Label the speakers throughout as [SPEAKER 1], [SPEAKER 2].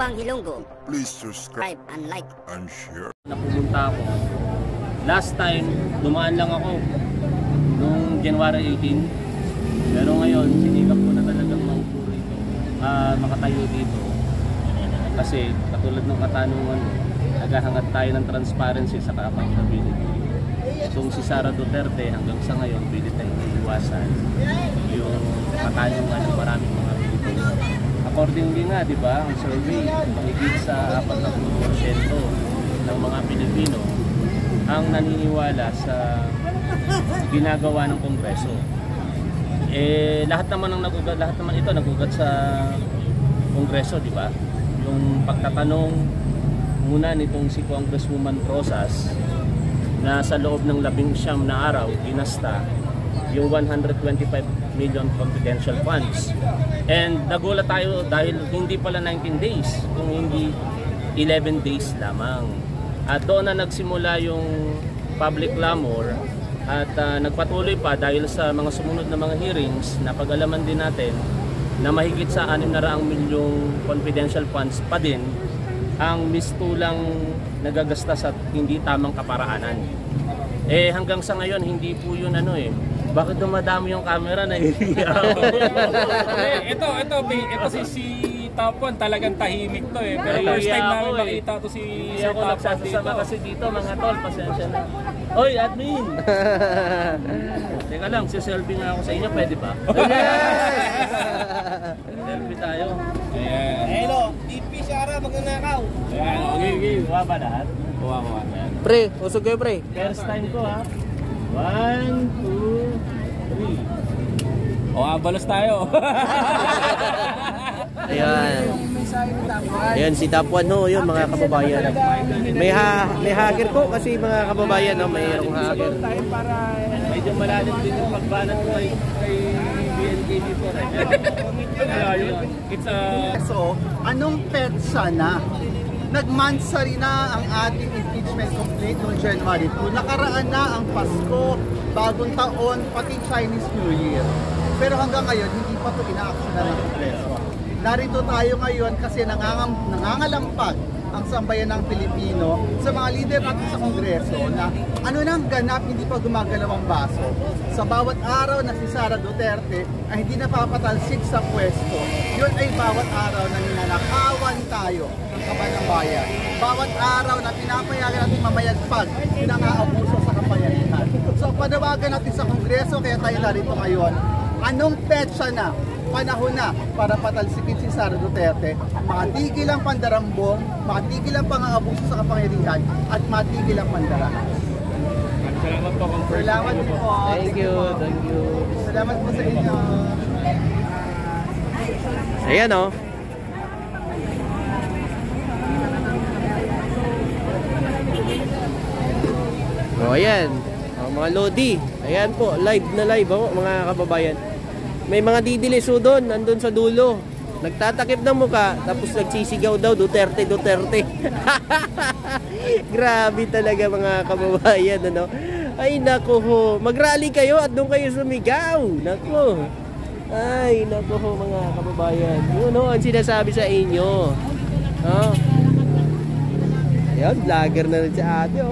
[SPEAKER 1] Upang Ilonggo,
[SPEAKER 2] please subscribe
[SPEAKER 1] and like
[SPEAKER 2] and share.
[SPEAKER 3] Napumunta ako. Last time, dumaan lang ako noong January 18. Pero ngayon, sinikap ko na talagang maupo rito. Makatayo dito. Kasi katulad ng katanungan, naghahangat tayo ng transparency sa accountability. Itong si Sara Duterte hanggang sa ngayon, pwede tayong iiwasan yung katanungan ng maraming mga Pilipino. Accordingly nga, di ba, ang survey, mahigit sa 40% ng mga Pilipino ang naniniwala sa ginagawa ng Kongreso. Lahat naman ito nagugat sa Kongreso, di ba? Yung pagtatanong muna nitong si Congresswoman Rosas na sa loob ng 19 na araw ginasta yung 125 million confidential funds. And nagulat tayo dahil hindi pala 19 days, kung hindi 11 days lamang. At doon na nagsimula yung public clamor at nagpatuloy pa dahil sa mga sumunod na mga hearings na pag-alaman din natin na mahigit sa 600 milyong confidential funds pa din ang mistulang nagagasta sa hindi tamang kaparaanan. Hanggang sa ngayon hindi po yun bakit dumadami yung camera na
[SPEAKER 4] ito si Top 1 talagang tahimik to Pero first time namin makita to si Sir Top 1 dito.
[SPEAKER 3] Kasi dito mga tol, pasensya na. Oy, admin! Teka lang, si-selfie nga ako sa inyo, pwede ba? Selfie tayo.
[SPEAKER 4] Ayan.
[SPEAKER 5] Hello, TP Sara, magnanakaw.
[SPEAKER 3] Ayan, okay. Kuha ba lahat? Kuha.
[SPEAKER 5] Pre, usog kayo pre.
[SPEAKER 3] First time ko ha. 1, 2, 3.
[SPEAKER 4] Abalos tayo.
[SPEAKER 5] Ayan si Top 1 yun mga kababayan. May hacker ko kasi mga kababayan mayroong hacker.
[SPEAKER 3] Medyo malalim din yung pagbanat ko kay BNKB po.
[SPEAKER 6] So, anong petsa na? Nagmansari na ang ating impeachment complaint noong January 2. Nakaraan na ang Pasko, bagong taon, pati Chinese New Year. Pero hanggang ngayon, hindi pa ito ina-actionan ng Kongreso. Narito tayo ngayon kasi nangangalampag ang sambayan ng Pilipino sa mga leader natin sa Kongreso na ano nang ganap, hindi pa gumagalaw ang baso. Sa bawat araw na si Sara Duterte ay hindi napapatalsik sa pwesto, yun ay bawat araw na ninanakawan tayo ng kabayang bayan. Bawat araw na pinapayagan natin mamayagpag, pinang-aabuso sa kapangyarihan. So panawagan natin sa Kongreso, kaya tayo narito ngayon, anong petsa na, panahon na para patalsikin si Sara Duterte, matigil ang pandarambong, matigil ang pang-aabuso sa kapangyarihan, at matigil ang pandarahas.
[SPEAKER 4] Salamat po.
[SPEAKER 6] Salamat po.
[SPEAKER 5] Thank you.
[SPEAKER 6] Salamat po sa inyo.
[SPEAKER 5] Ayan ayan. Mga Lodi. Ayan po, live mga kababayan. May mga didiliso doon, nandun sa dulo. Nagtatakip ng muka, tapos nagsisigaw daw, Duterte. Grabe talaga mga kababayan, Ay, naku ho. Mag-rally kayo at doon kayo sumigaw. Naku. Ay, naku ho mga kababayan. Yun ang sinasabi sa inyo. Ayan, vlogger na rin si ate,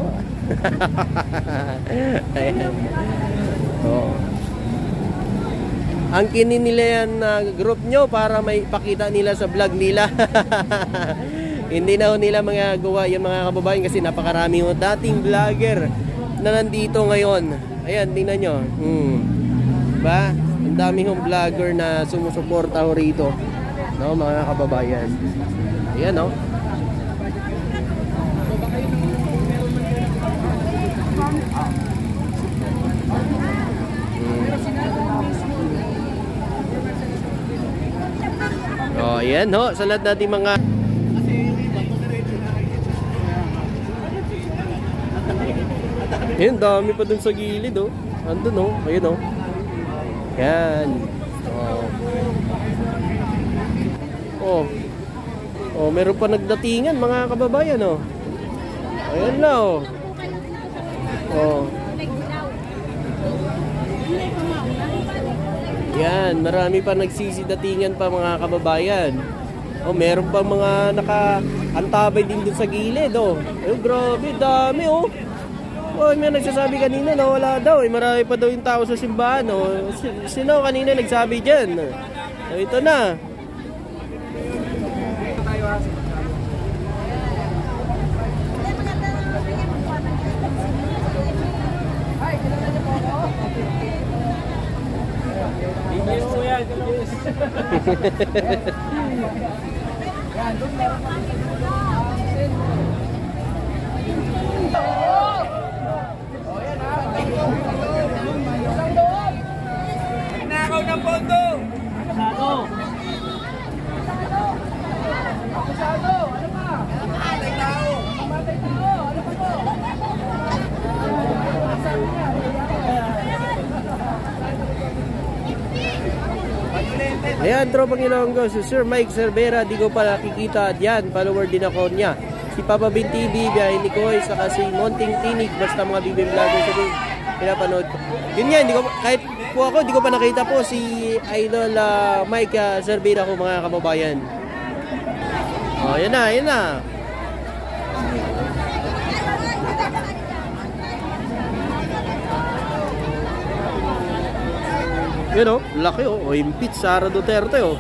[SPEAKER 5] Ayan. Ang kinin nila yan na group nyo para may pakita nila sa vlog nila. Hindi na nila mga gawa yung mga kababayan kasi napakarami yung dating vlogger na nandito ngayon. Ayan, tingnan nyo. Diba? Ang dami yung vlogger na sumusuporta ho rito. Mga kababayan. Ayan, ayan sa lahat natin mga ayan, dami pa dun sa gilid andun ayun yan meron pa nagdatingan mga kababayan ayan na yan, marami pa nagsisidatingan pa mga kababayan. Oh, meron pa mga naka-antabay din dun sa gilid, oh. Eh, grabe, dami, oh. Oh, may nagsasabi kanina na wala daw, eh. Marami pa daw yung tao sa simbahan, oh. Sino kanina nagsabi dyan? So, ito na.
[SPEAKER 4] Yes po yan. Yes. Nakaw ng pondo. Akusado. Ano pa? Matay tao. Matay tao. Ano pa po?
[SPEAKER 5] Ayan, tropang Ilonggo, si Sir Mike Cervera, di ko pa nakikita diyan, follower din ako niya. Si Papa Bin TV, Biyahe ni Koy, saka si Monting Tinig, basta mga BB vlogger sa pinapanood ko. Yun yan, kahit po ako, di ko pa nakita po si Idol Mike Cervera ko mga kababayan. Oh, yan na, yan na. Yun oh, laki oh. O impeach Sara Duterte oh.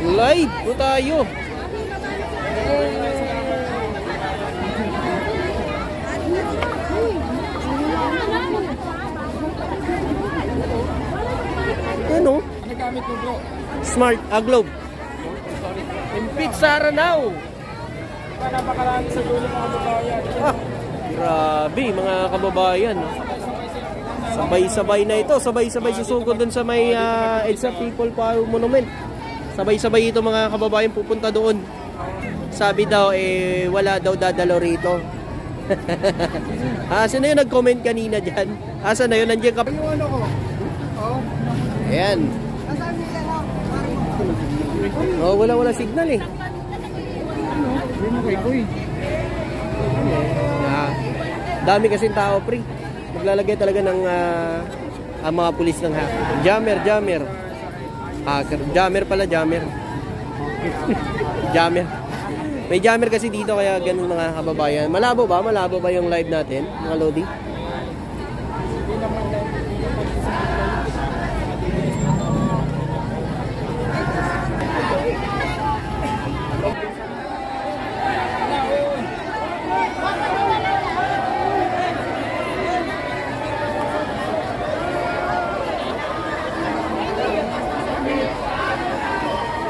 [SPEAKER 5] Live po tayo. Ano?
[SPEAKER 4] Ano gamit mo bro?
[SPEAKER 5] Smart Globe. Impeach Sara now.
[SPEAKER 4] Napakarami sa dulo mga kababayan.
[SPEAKER 5] Ah, grabe mga kababayan. Sabay-sabay na ito. Sabay-sabay susugod dun sa may EDSA People Power Monument. Sabay-sabay ito mga kababayan pupunta doon. Sabi daw wala daw dadalo rito. Sino yung nag-comment kanina dyan? Saan na yun? Nandiyan ka pa? Ayan. Oh, wala signal eh. Dami kasing tao, pre. Maglalagay talaga ng ang mga pulis ng jammer. Jammer pala, jammer. Jammer. May jammer kasi dito kaya ganun mga kababayan. Malabo ba yung live natin, mga Lodi?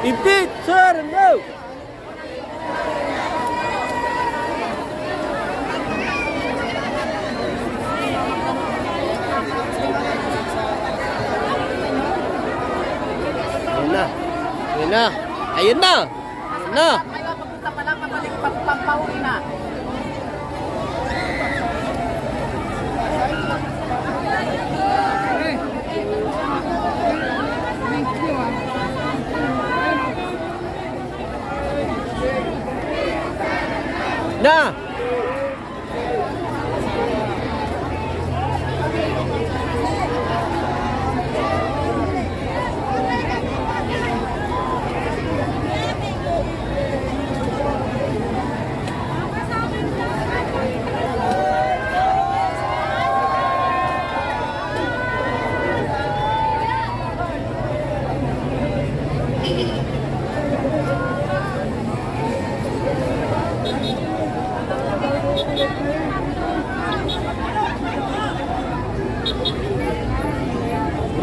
[SPEAKER 5] Impeach Sara now! Ayun na!
[SPEAKER 1] May mapapunta pa lang, papalik, pampauli na.
[SPEAKER 5] Na!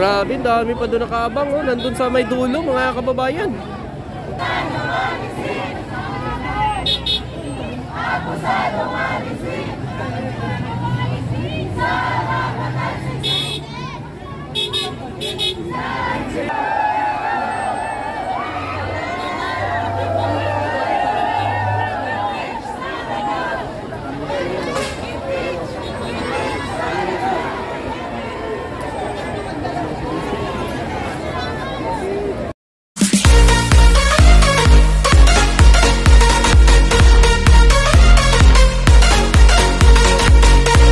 [SPEAKER 5] Grabe, dami pa doon nakaabang oh. Nandun sa may dulo mga kababayan. Akusado,